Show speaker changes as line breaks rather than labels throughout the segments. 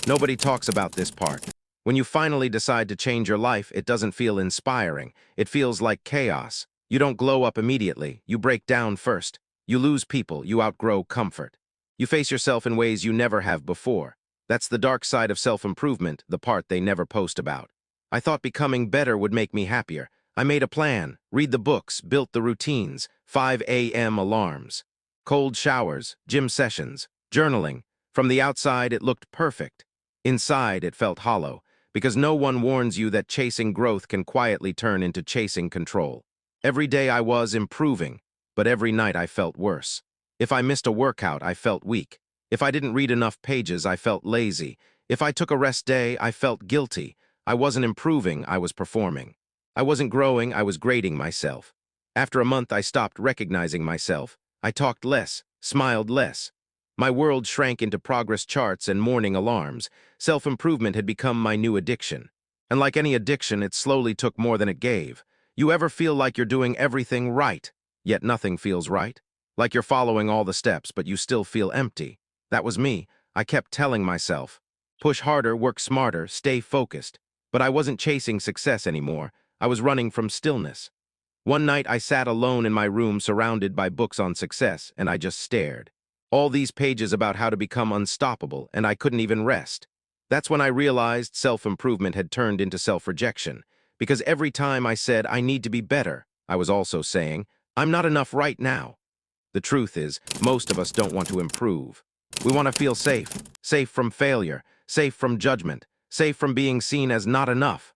Nobody talks about this part. When you finally decide to change your life, it doesn't feel inspiring. It feels like chaos. You don't glow up immediately. You break down first. You lose people. You outgrow comfort. You face yourself in ways you never have before. That's the dark side of self-improvement, the part they never post about. I thought becoming better would make me happier. I made a plan, read the books, built the routines, 5 a.m. alarms, cold showers, gym sessions, journaling. From the outside, it looked perfect. Inside, it felt hollow, because no one warns you that chasing growth can quietly turn into chasing control. Every day I was improving, but every night I felt worse. If I missed a workout, I felt weak. If I didn't read enough pages, I felt lazy. If I took a rest day, I felt guilty. I wasn't improving, I was performing. I wasn't growing, I was grading myself. After a month, I stopped recognizing myself. I talked less, smiled less. My world shrank into progress charts and morning alarms. Self-improvement had become my new addiction. And like any addiction, it slowly took more than it gave. You ever feel like you're doing everything right, yet nothing feels right? Like you're following all the steps, but you still feel empty. That was me. I kept telling myself, push harder, work smarter, stay focused. But I wasn't chasing success anymore. I was running from stillness. One night, I sat alone in my room surrounded by books on success, and I just stared. All these pages about how to become unstoppable, and I couldn't even rest. That's when I realized self-improvement had turned into self-rejection, because every time I said, I need to be better, I was also saying, I'm not enough right now. The truth is, most of us don't want to improve. We want to feel safe, safe from failure, safe from judgment, safe from being seen as not enough.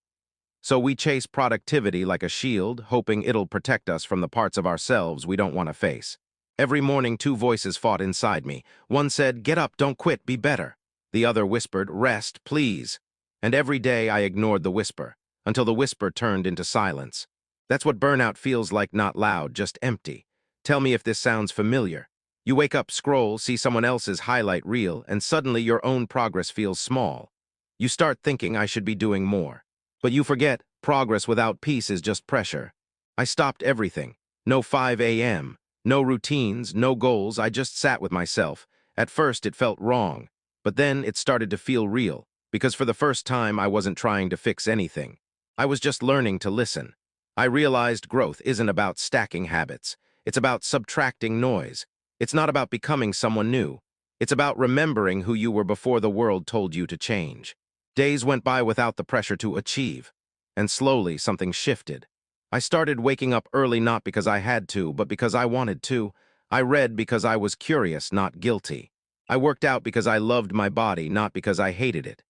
So we chase productivity like a shield, hoping it'll protect us from the parts of ourselves we don't want to face. Every morning, two voices fought inside me. One said, get up, don't quit, be better. The other whispered, rest, please. And every day I ignored the whisper, until the whisper turned into silence. That's what burnout feels like, not loud, just empty. Tell me if this sounds familiar. You wake up, scroll, see someone else's highlight reel, and suddenly your own progress feels small. You start thinking I should be doing more. But you forget, progress without peace is just pressure. I stopped everything. No 5 a.m., no routines, no goals, I just sat with myself. At first it felt wrong, but then it started to feel real, because for the first time I wasn't trying to fix anything. I was just learning to listen. I realized growth isn't about stacking habits. It's about subtracting noise. It's not about becoming someone new. It's about remembering who you were before the world told you to change. Days went by without the pressure to achieve, and slowly something shifted. I started waking up early not because I had to, but because I wanted to. I read because I was curious, not guilty. I worked out because I loved my body, not because I hated it.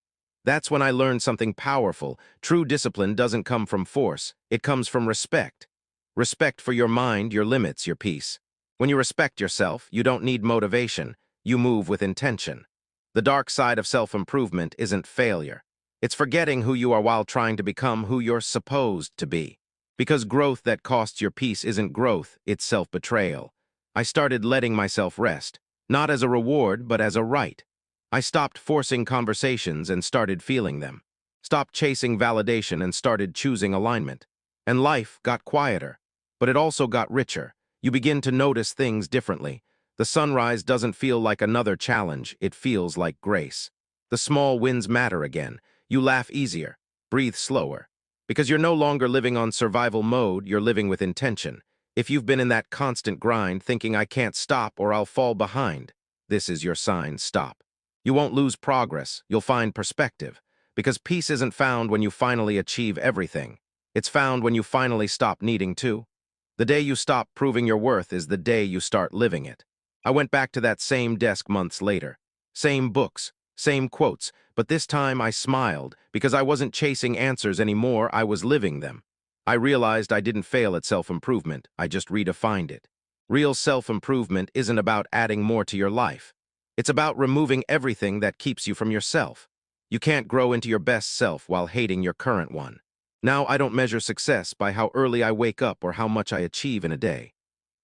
That's when I learned something powerful. True discipline doesn't come from force. It comes from respect. Respect for your mind, your limits, your peace. When you respect yourself, you don't need motivation. You move with intention. The dark side of self-improvement isn't failure. It's forgetting who you are while trying to become who you're supposed to be. Because growth that costs your peace isn't growth, it's self-betrayal. I started letting myself rest, not as a reward, but as a right. I stopped forcing conversations and started feeling them. Stopped chasing validation and started choosing alignment. And life got quieter, but it also got richer. You begin to notice things differently. The sunrise doesn't feel like another challenge, it feels like grace. The small wins matter again. You laugh easier, breathe slower. Because you're no longer living on survival mode, you're living with intention. If you've been in that constant grind, thinking I can't stop or I'll fall behind, this is your sign, stop. You won't lose progress, you'll find perspective. Because peace isn't found when you finally achieve everything. It's found when you finally stop needing to. The day you stop proving your worth is the day you start living it. I went back to that same desk months later. Same books, same quotes, but this time I smiled because I wasn't chasing answers anymore, I was living them. I realized I didn't fail at self-improvement, I just redefined it. Real self-improvement isn't about adding more to your life. It's about removing everything that keeps you from yourself. You can't grow into your best self while hating your current one. Now I don't measure success by how early I wake up or how much I achieve in a day.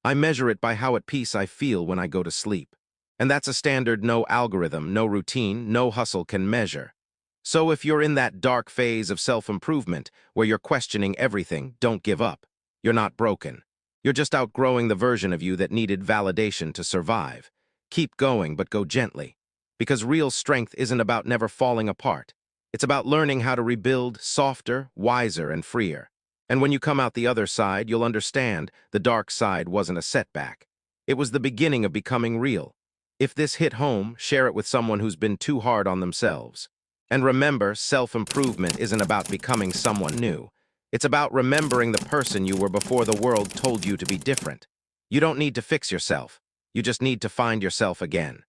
I measure it by how at peace I feel when I go to sleep. And that's a standard no algorithm, no routine, no hustle can measure. So if you're in that dark phase of self-improvement where you're questioning everything, don't give up. You're not broken. You're just outgrowing the version of you that needed validation to survive. Keep going, but go gently. Because real strength isn't about never falling apart. It's about learning how to rebuild softer, wiser, and freer. And when you come out the other side, you'll understand the dark side wasn't a setback. It was the beginning of becoming real. If this hit home, share it with someone who's been too hard on themselves. And remember, self-improvement isn't about becoming someone new. It's about remembering the person you were before the world told you to be different. You don't need to fix yourself. You just need to find yourself again.